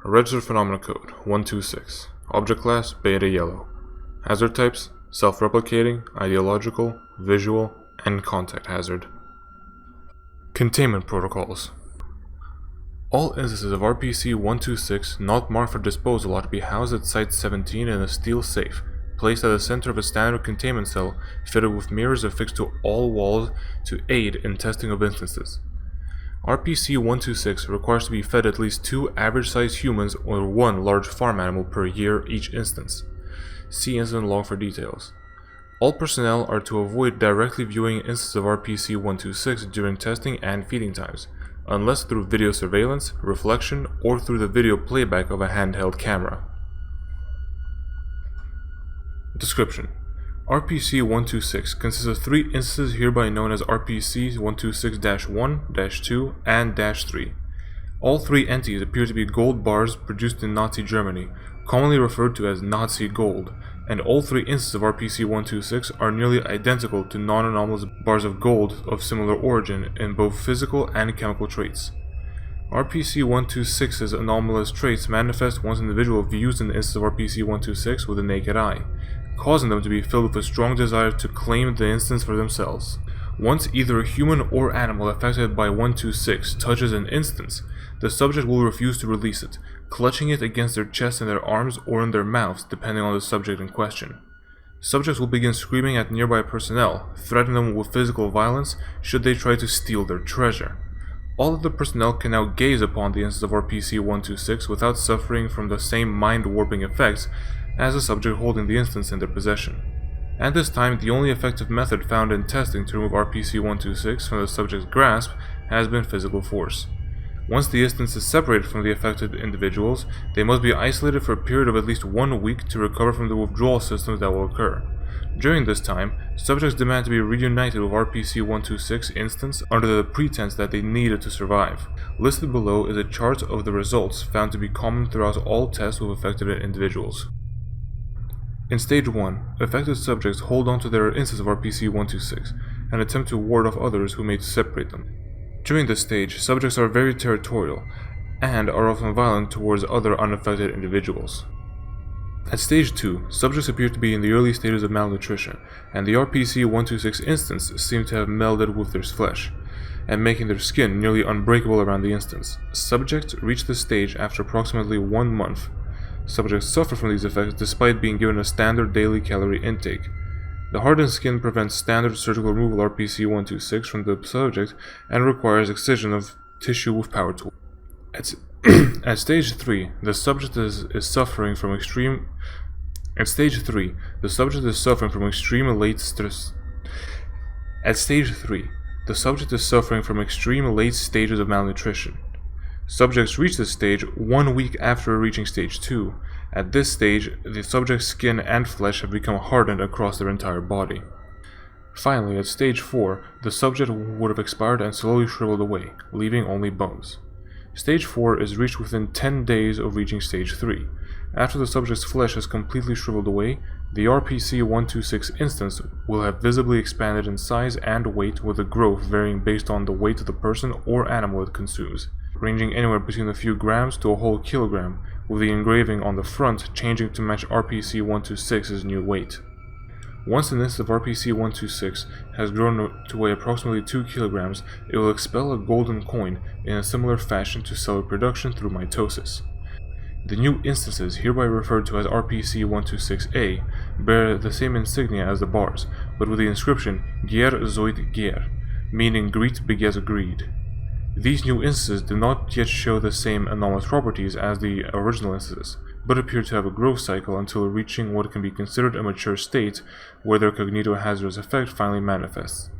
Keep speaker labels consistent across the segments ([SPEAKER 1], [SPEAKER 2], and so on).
[SPEAKER 1] Registered Phenomena Code 126. Object Class Beta Yellow. Hazard Types Self-Replicating, Ideological, Visual, and Contact Hazard. Containment Protocols. All instances of RPC-126 not marked for disposal are to be housed at Site-17 in a steel safe, placed at the center of a standard containment cell fitted with mirrors affixed to all walls to aid in testing of instances. RPC-126 requires to be fed at least 2 average-sized humans or 1 large farm animal per year each instance. See incident log for details. All personnel are to avoid directly viewing instances of RPC-126 during testing and feeding times, unless through video surveillance, reflection, or through the video playback of a handheld camera. Description: RPC-126 consists of 3 instances hereby known as RPC-126-1, -2, and -3. All 3 entities appear to be gold bars produced in Nazi Germany, commonly referred to as Nazi gold, and all 3 instances of RPC-126 are nearly identical to non-anomalous bars of gold of similar origin in both physical and chemical traits. RPC-126's anomalous traits manifest once an individual views an instance of RPC-126 with the naked eye, causing them to be filled with a strong desire to claim the instance for themselves. Once either a human or animal affected by 126 touches an instance, the subject will refuse to release it, clutching it against their chest in their arms or in their mouths, depending on the subject in question. Subjects will begin screaming at nearby personnel, threatening them with physical violence should they try to steal their treasure. All of the personnel can now gaze upon the instance of RPC-126 without suffering from the same mind-warping effects as the subject holding the instance in their possession. At this time, the only effective method found in testing to remove RPC-126 from the subject's grasp has been physical force. Once the instance is separated from the affected individuals, they must be isolated for a period of at least 1 week to recover from the withdrawal symptoms that will occur. During this time, subjects demand to be reunited with RPC-126 instance under the pretense that they need it to survive. Listed below is a chart of the results found to be common throughout all tests with affected individuals. In Stage 1, affected subjects hold on to their instance of RPC-126 and attempt to ward off others who may separate them. During this stage, subjects are very territorial and are often violent towards other unaffected individuals. At Stage 2, subjects appear to be in the early stages of malnutrition, and the RPC-126 instance seem to have melded with their flesh, and making their skin nearly unbreakable around the instance. Subjects reach this stage after approximately 1 month. Subjects suffer from these effects despite being given a standard daily calorie intake. The hardened skin prevents standard surgical removal of RPC-126 from the subject and requires excision of tissue with power tools. At Stage 3, the subject is suffering from extreme late stages of malnutrition. Subjects reach this stage 1 week after reaching Stage 2. At this stage, the subject's skin and flesh have become hardened across their entire body. Finally, at Stage 4, the subject would have expired and slowly shriveled away, leaving only bones. Stage 4 is reached within 10 days of reaching Stage 3. After the subject's flesh has completely shriveled away, the RPC-126 instance will have visibly expanded in size and weight, with the growth varying based on the weight of the person or animal it consumes, ranging anywhere between a few grams to a whole kilogram, with the engraving on the front changing to match RPC-126's new weight. Once an instance of RPC-126 has grown to weigh approximately 2 kilograms, it will expel a golden coin in a similar fashion to cell reproduction through mitosis. The new instances, hereby referred to as RPC-126A, bear the same insignia as the bars, but with the inscription Ger zoit ger, meaning greed begets greed. These new instances do not yet show the same anomalous properties as the original instances, but appear to have a growth cycle until reaching what can be considered a mature state, where their cognitohazardous effect finally manifests.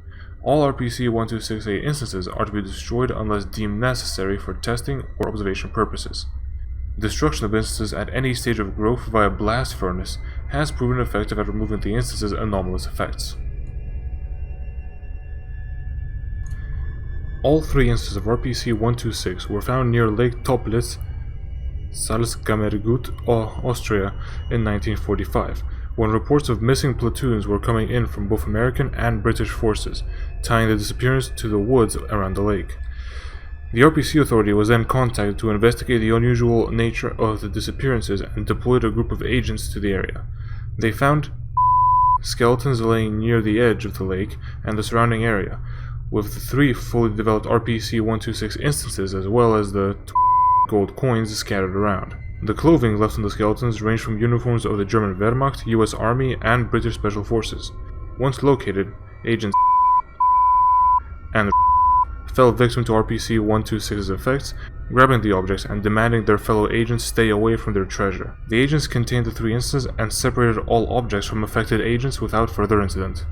[SPEAKER 1] All RPC-126A instances are to be destroyed unless deemed necessary for testing or observation purposes. Destruction of instances at any stage of growth via blast furnace has proven effective at removing the instance's anomalous effects. All 3 instances of RPC-126 were found near Lake Toplitz, Salzkammergut, Austria in 1945, when reports of missing platoons were coming in from both American and British forces, tying the disappearance to the woods around the lake. The RPC Authority was then contacted to investigate the unusual nature of the disappearances and deployed a group of agents to the area. They found skeletons laying near the edge of the lake and the surrounding area, with the 3 fully developed RPC-126 instances as well as the gold coins scattered around. The clothing left on the skeletons ranged from uniforms of the German Wehrmacht, US Army, and British Special Forces. Once located, agents and fell victim to RPC-126's effects, grabbing the objects and demanding their fellow agents stay away from their treasure. The agents contained the 3 instances and separated all objects from affected agents without further incident.